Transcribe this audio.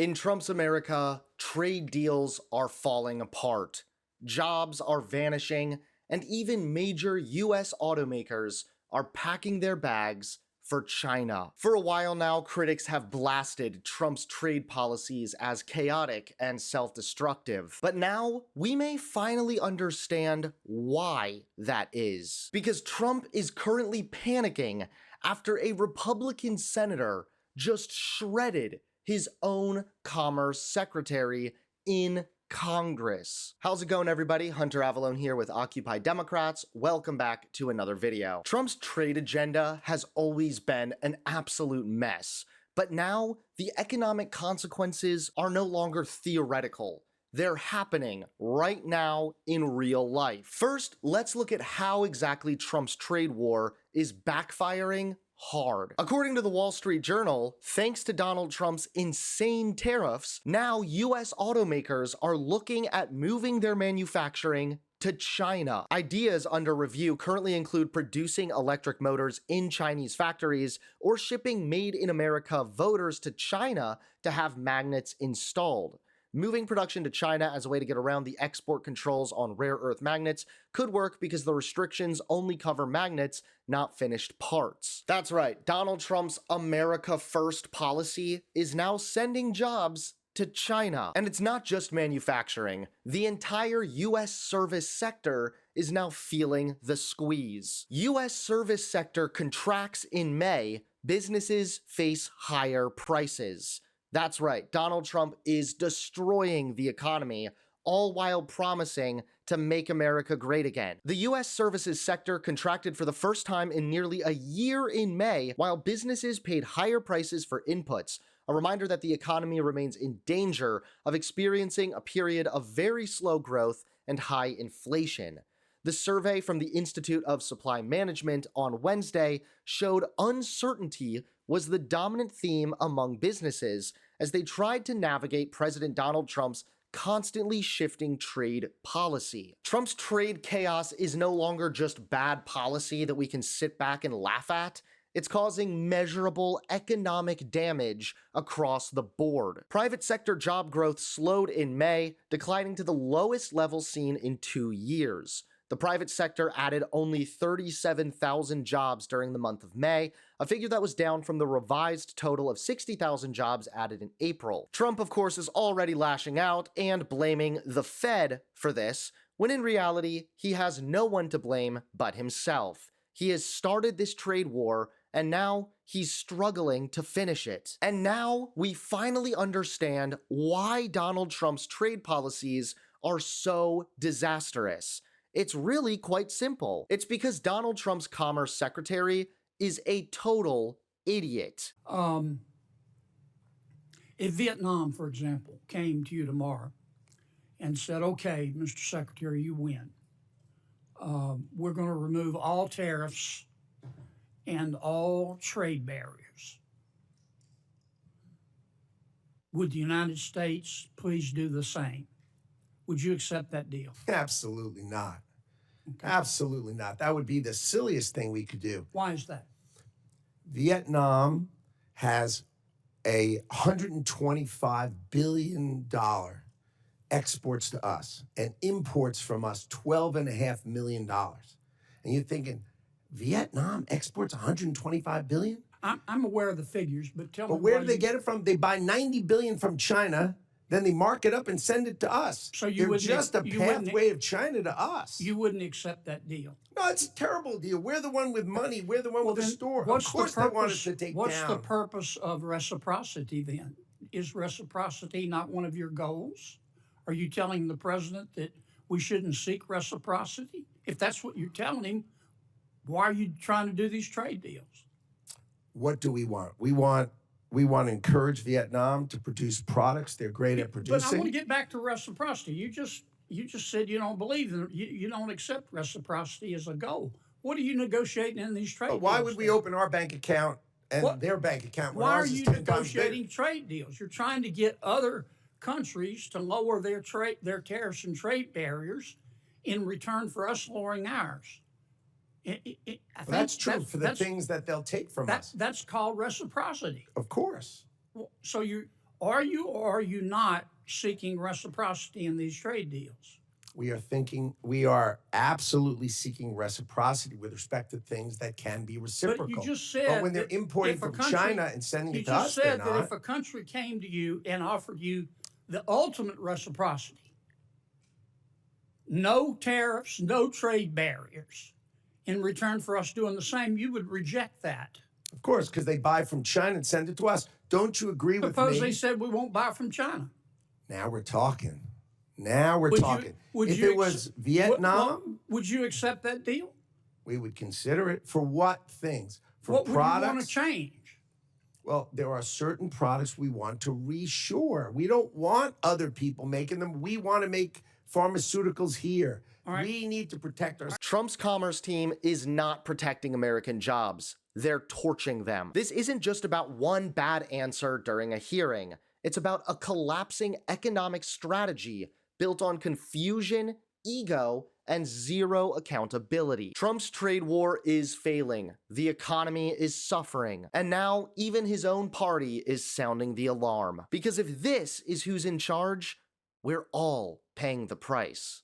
In Trump's America, trade deals are falling apart, jobs are vanishing, and even major US automakers are packing their bags for China. For a while now, critics have blasted Trump's trade policies as chaotic and self-destructive. But now, we may finally understand why that is. Because Trump is currently panicking after a Republican senator just shredded his own Commerce Secretary in Congress. How's it going, everybody? Hunter Avallone here with Occupy Democrats. Welcome back to another video. Trump's trade agenda has always been an absolute mess, but now the economic consequences are no longer theoretical. They're happening right now in real life. First, let's look at how exactly Trump's trade war is backfiring hard. According to the Wall Street Journal, thanks to Donald Trump's insane tariffs, now US automakers are looking at moving their manufacturing to China. Ideas under review currently include producing electric motors in Chinese factories or shipping made in America voters to China to have magnets installed. Moving production to China as a way to get around the export controls on rare earth magnets could work because the restrictions only cover magnets, not finished parts. That's right, Donald Trump's America First policy is now sending jobs to China. And it's not just manufacturing. The entire US service sector is now feeling the squeeze. US service sector contracts in May, businesses face higher prices. That's right, Donald Trump is destroying the economy, all while promising to make America great again. The US services sector contracted for the first time in nearly a year in May, while businesses paid higher prices for inputs. A reminder that the economy remains in danger of experiencing a period of very slow growth and high inflation. The survey from the Institute of Supply Management on Wednesday showed uncertainty was the dominant theme among businesses as they tried to navigate President Donald Trump's constantly shifting trade policy. Trump's trade chaos is no longer just bad policy that we can sit back and laugh at. It's causing measurable economic damage across the board. Private sector job growth slowed in May, declining to the lowest level seen in 2 years. The private sector added only 37,000 jobs during the month of May, a figure that was down from the revised total of 60,000 jobs added in April. Trump, of course, is already lashing out and blaming the Fed for this, when in reality, he has no one to blame but himself. He has started this trade war, and now he's struggling to finish it. And now we finally understand why Donald Trump's trade policies are so disastrous. It's really quite simple. It's because Donald Trump's Commerce Secretary is a total idiot. If Vietnam, for example, came to you tomorrow and said, okay, Mr. Secretary, you win. We're going to remove all tariffs and all trade barriers. Would the United States please do the same? Would you accept that deal? Absolutely not. Okay. Absolutely not. That would be the silliest thing we could do. Why is that? Vietnam has a $125 billion exports to us and imports from us $12.5 million. And you're thinking, Vietnam exports $125 billion? I'm aware of the figures, but tell me. But where do they get it from? They buy $90 billion from China, then they mark it up and send it to us. So you They're just a pathway of China to us. You wouldn't accept that deal? No, it's a terrible deal. We're the one with money. We're the one with the store. Of course they want us to take down. What's the purpose of reciprocity then? Is reciprocity not one of your goals? Are you telling the president that we shouldn't seek reciprocity? If that's what you're telling him, why are you trying to do these trade deals? What do we want? We want to encourage Vietnam to produce products they're great at producing. But I want to get back to reciprocity. You just said you don't believe in you don't accept reciprocity as a goal. What are you negotiating in these trade deals? Why would we open our bank account and their bank account when ours is 10 times bigger? Why are you negotiating trade deals? You're trying to get other countries to lower their tariffs and trade barriers in return for us lowering ours. That's true for the things that they'll take from us. That's called reciprocity. Of course. So Are you or are you not seeking reciprocity in these trade deals? We are absolutely seeking reciprocity with respect to things that can be reciprocal. But you just But said when they're that importing if a from country, China and sending you it to just us, they're said that not. if a country came to you and offered you the ultimate reciprocity, no tariffs, no trade barriers, in return for us doing the same, you would reject that. Of course, because they buy from China and send it to us. Don't you agree with Suppose me? they said we won't buy from China. Now we're talking. Now we're Would talking. you, If it was Vietnam, would you accept that deal? we would consider it. For what things? For What would you want to products? change? Well, there are certain products we want to reshore. We don't want other people making them. We want to make pharmaceuticals here. All right. We need to protect our. Trump's commerce team is not protecting American jobs. They're torching them. This isn't just about one bad answer during a hearing. It's about a collapsing economic strategy built on confusion, ego, and zero accountability. Trump's trade war is failing. The economy is suffering. And now even his own party is sounding the alarm. Because if this is who's in charge, we're all paying the price.